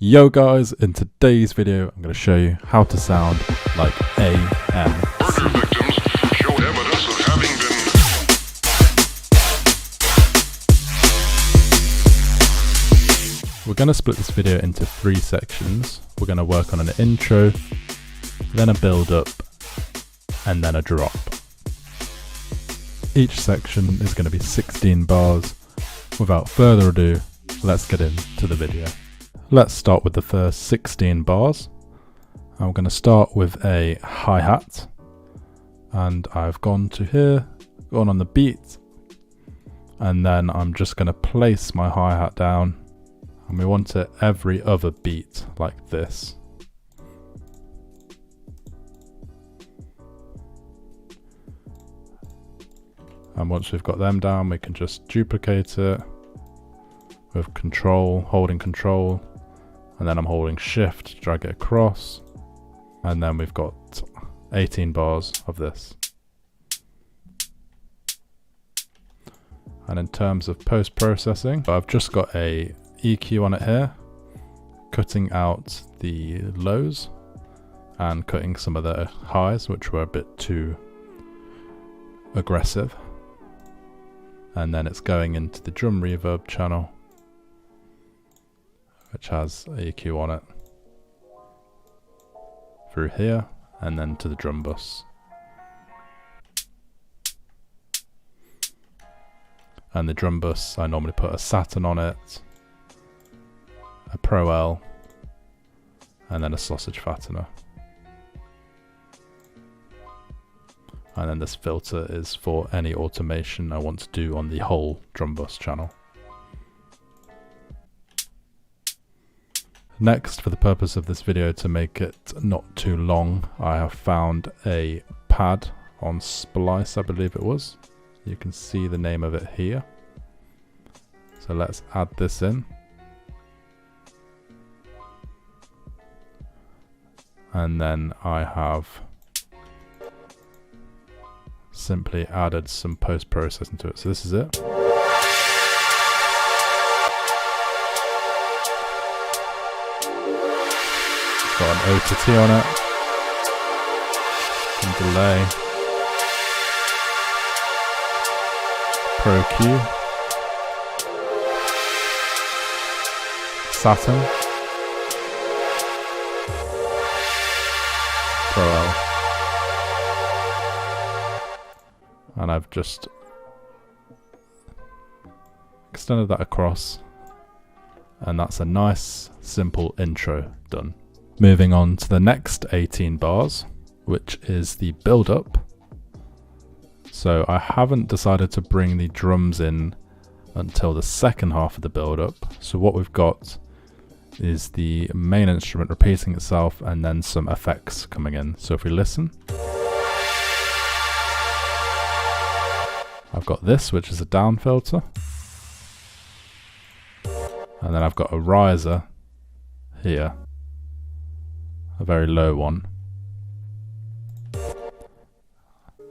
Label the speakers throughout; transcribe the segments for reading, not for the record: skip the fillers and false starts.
Speaker 1: Yo guys, in today's video I'm going to show you how to sound like A.M.C.
Speaker 2: Murder victims show evidence of having been...
Speaker 1: We're going to split this video into 3 sections. We're going to work on an intro, then a build-up, and then a drop. Each section is going to be 16 bars. Without further ado, let's get into the video. Let's start with the first 16 bars. I'm going to start with a hi-hat, and I've gone to here, gone on the beat, and then I'm just going to place my hi-hat down, and we want it every other beat like this. And once we've got them down, we can just duplicate it with control, holding control, and then I'm holding shift to drag it across, and then we've got 18 bars of this. And in terms of post-processing, I've just got a EQ on it here, cutting out the lows and cutting some of the highs, which were a bit too aggressive. And then it's going into the drum reverb channel, which has EQ on it, through here, and then to the drum bus. And the drum bus, I normally put a Saturn on it, a Pro L, and then a sausage fattener. And then this filter is for any automation I want to do on the whole drum bus channel. Next, for the purpose of this video, to make it not too long, I have found a pad on Splice, I believe it was. You can see the name of it here. So let's add this in. And then I have simply added some post-processing to it. So this is it. Got an O to T on it, some delay, Pro Q, Saturn, Pro L, and I've just extended that across, and that's a nice simple intro done. Moving on to the next 18 bars, which is the build-up. So I haven't decided to bring the drums in until the second half of the build-up. So what we've got is the main instrument repeating itself and then some effects coming in. So if we listen, I've got this, which is a down filter. And then I've got a riser here, a very low one,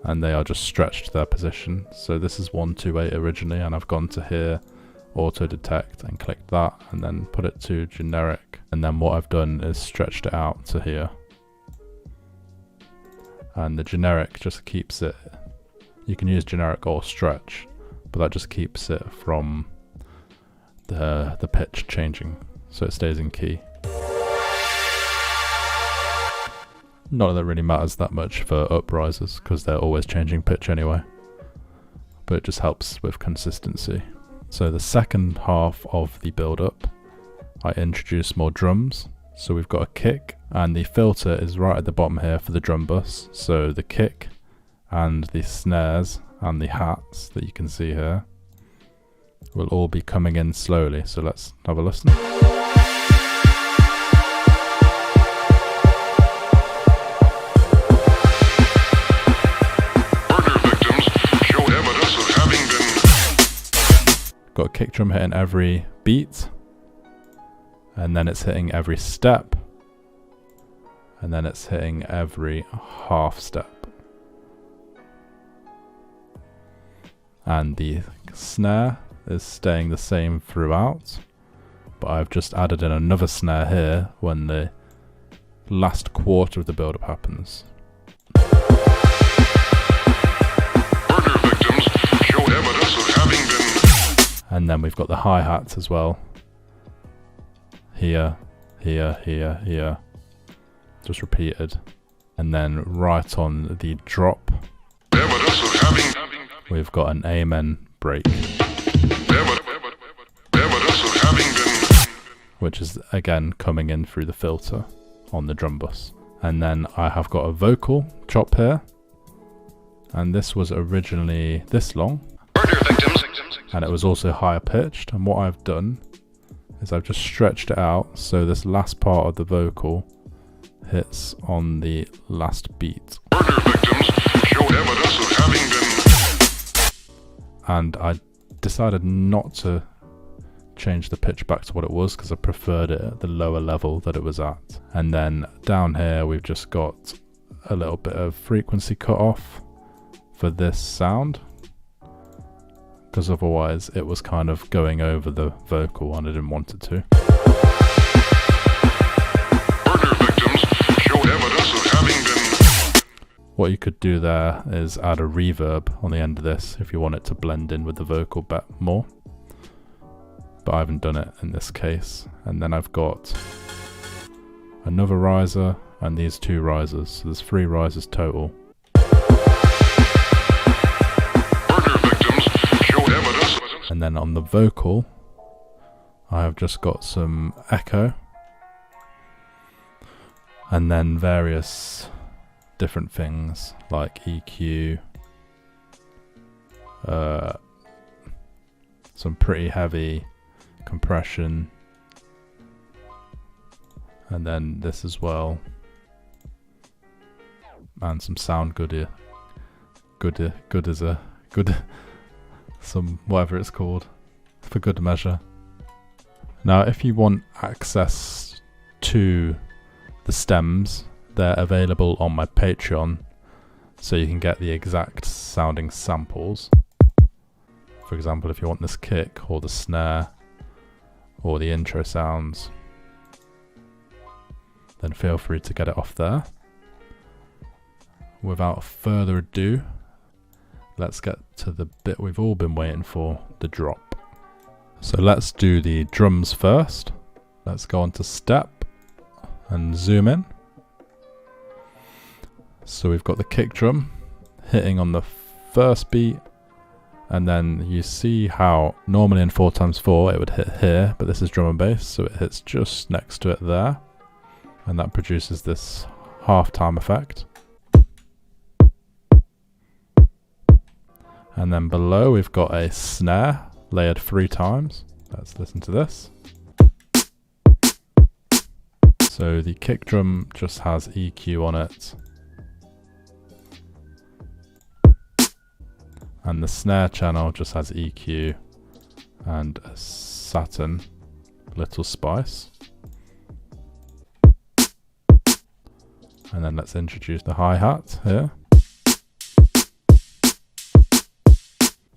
Speaker 1: and they are just stretched to their position. So this is 128 originally, and I've gone to here, auto detect, and clicked that, and then put it to generic, and then what I've done is stretched it out to here, and the generic just keeps it, you can use generic or stretch, but that just keeps it from the pitch changing, so it stays in key. Not that it really matters that much for uprisers, because they're always changing pitch anyway, but it just helps with consistency. So the second half of the build-up, I introduce more drums. So we've got a kick, and the filter is right at the bottom here for the drum bus. So the kick and the snares and the hats that you can see here will all be coming in slowly. So let's have a listen. Got a kick drum hitting every beat, and then it's hitting every step, and then it's hitting every half step. And the snare is staying the same throughout, but I've just added in another snare here when the last quarter of the build-up happens.
Speaker 2: Murder victims show evidence of having been.
Speaker 1: And then we've got the hi-hats as well. Here, here, here, here. Just repeated. And then right on the drop,
Speaker 2: Evidence of having.
Speaker 1: we've got an amen break,
Speaker 2: Evidence of having been.
Speaker 1: which is again coming in through the filter on the drum bus. And then I have got a vocal chop here. And this was originally this long.
Speaker 2: Murder victims.
Speaker 1: And it was also higher pitched, and what I've done is I've just stretched it out so this last part of the vocal hits on the last beat.
Speaker 2: Murder victims show evidence of having been.
Speaker 1: And I decided not to change the pitch back to what it was because I preferred it at the lower level that it was at. And then down here we've just got a little bit of frequency cut off for this sound, because otherwise it was kind of going over the vocal and I didn't want it to.
Speaker 2: Murder victims show evidence of having been.
Speaker 1: What you could do there is add a reverb on the end of this if you want it to blend in with the vocal bit more. But I haven't done it in this case. And then I've got another riser and these two risers. So there's 3 risers total.
Speaker 2: Murder victims show evidence.
Speaker 1: And then on the vocal, I have just got some echo. And then various different things like EQ, some pretty heavy compression, and then this as well, and some sound good as a good, some whatever it's called, for good measure. Now if you want access to the stems, they're available on my Patreon, so you can get the exact sounding samples. For example, if you want this kick or the snare or the intro sounds, then feel free to get it off there. Without further ado, let's get to the bit we've all been waiting for, the drop. So let's do the drums first. Let's go on to step and zoom in. So we've got the kick drum hitting on the first beat, and then you see how normally in 4x4 it would hit here, but this is drum and bass, so it hits just next to it there, and that produces this half-time effect. And then below we've got a snare layered 3 times. Let's listen to this. So the kick drum just has EQ on it, and the snare channel just has EQ and a Saturn little spice. And then let's introduce the hi-hat here.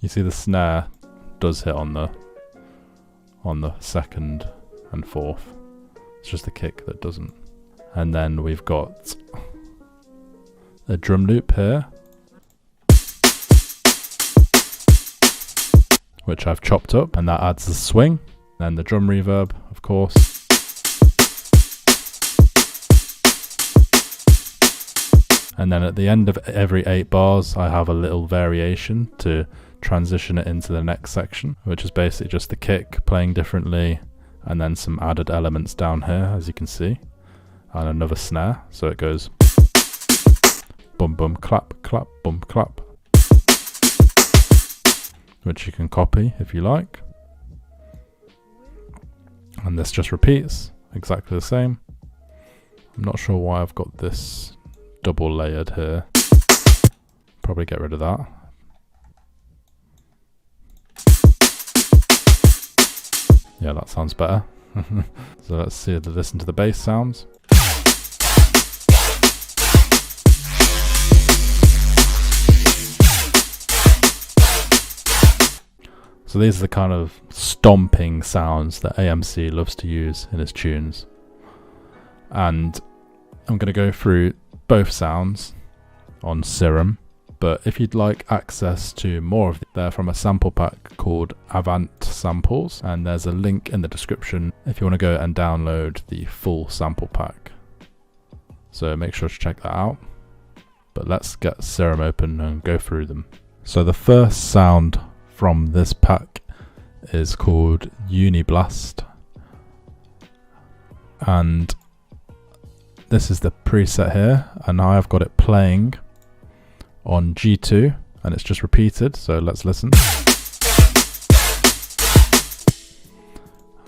Speaker 1: You see the snare does hit on the second and fourth. It's just the kick that doesn't. And then we've got a drum loop here, which I've chopped up, and that adds the swing. Then the drum reverb, of course. And then at the end of every 8 bars, I have a little variation to transition it into the next section, which is basically just the kick playing differently, and then some added elements down here, as you can see, and another snare. So it goes bum bum clap clap bum clap, which you can copy if you like. And this just repeats exactly the same. I'm not sure why I've got this double layered here. Probably get rid of that. Yeah, that sounds better. So let's listen to the bass sounds. So So these are the kind of stomping sounds that AMC loves to use in its tunes. And I'm going to go through both sounds on Serum, but if you'd like access to more of them, they're from a sample pack called Avant Samples, and there's a link in the description if you want to go and download the full sample pack. So make sure to check that out. But let's get Serum open and go through them. So the first sound from this pack is called Uniblast, and this is the preset here, and I have got it playing on G2 and it's just repeated, so let's listen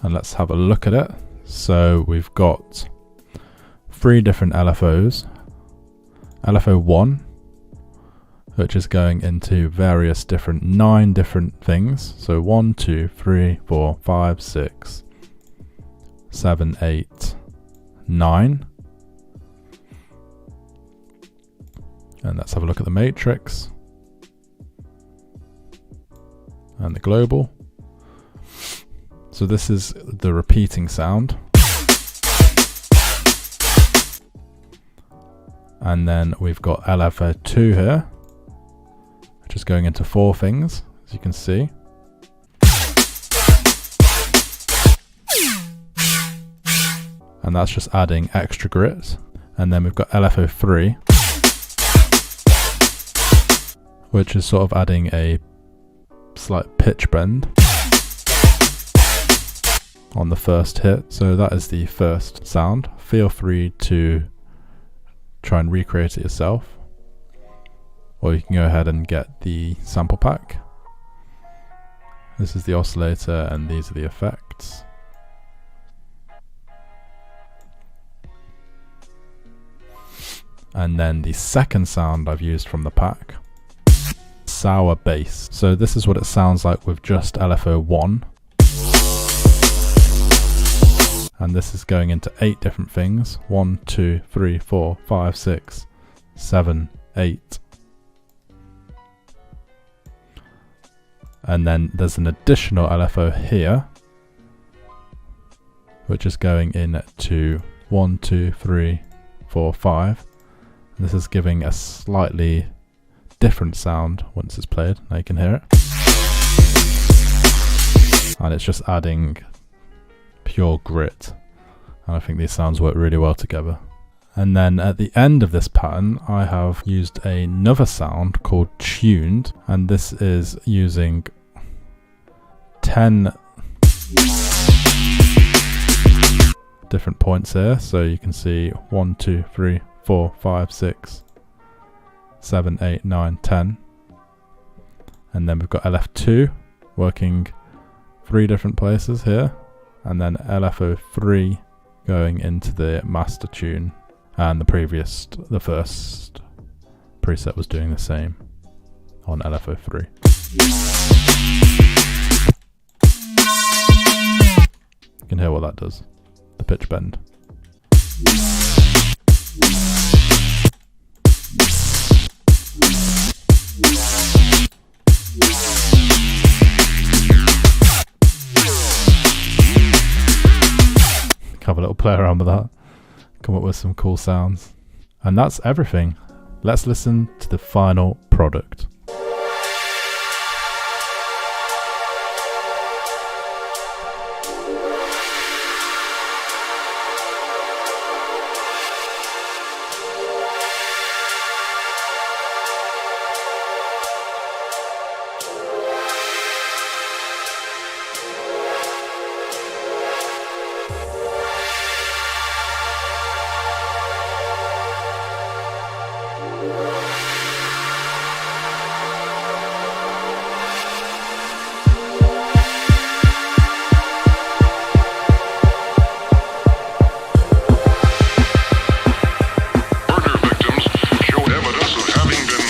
Speaker 1: and let's have a look at it. So we've got 3 different LFOs. LFO 1, which is going into various different 9 different things. So 1, 2, 3, 4, 5, 6, 7, 8, 9. And let's have a look at the matrix and the global. So this is the repeating sound. And then we've got LFO 2 here, which is going into 4 things, as you can see. And that's just adding extra grit. And then we've got LFO 3, which is sort of adding a slight pitch bend on the first hit. So that is the first sound. Feel free to try and recreate it yourself, or you can go ahead and get the sample pack. This is the oscillator and these are the effects. And then the second sound I've used from the pack, Sour Bass. So this is what it sounds like with just LFO 1. And this is going into 8 different things. 1, 2, 3, 4, 5, 6, 7, 8. And then there's an additional LFO here, which is going into 1, 2, 3, 4, 5. And this is giving a slightly different sound once it's played. Now you can hear it. And it's just adding pure grit. And I think these sounds work really well together. And then at the end of this pattern, I have used another sound called Tuned. And this is using 10 different points here. So you can see 1, 2, 3, 4, 5, 6, 7, 8, 9, 10. And then we've got LF2 working 3 different places here. And then LFO3 going into the master tune. And the first preset was doing the same on LFO3. You can hear what that does, the pitch bend. Have a little play around with that, come up with some cool sounds. And that's everything. Let's listen to the final product.
Speaker 2: Burger victims show evidence of having been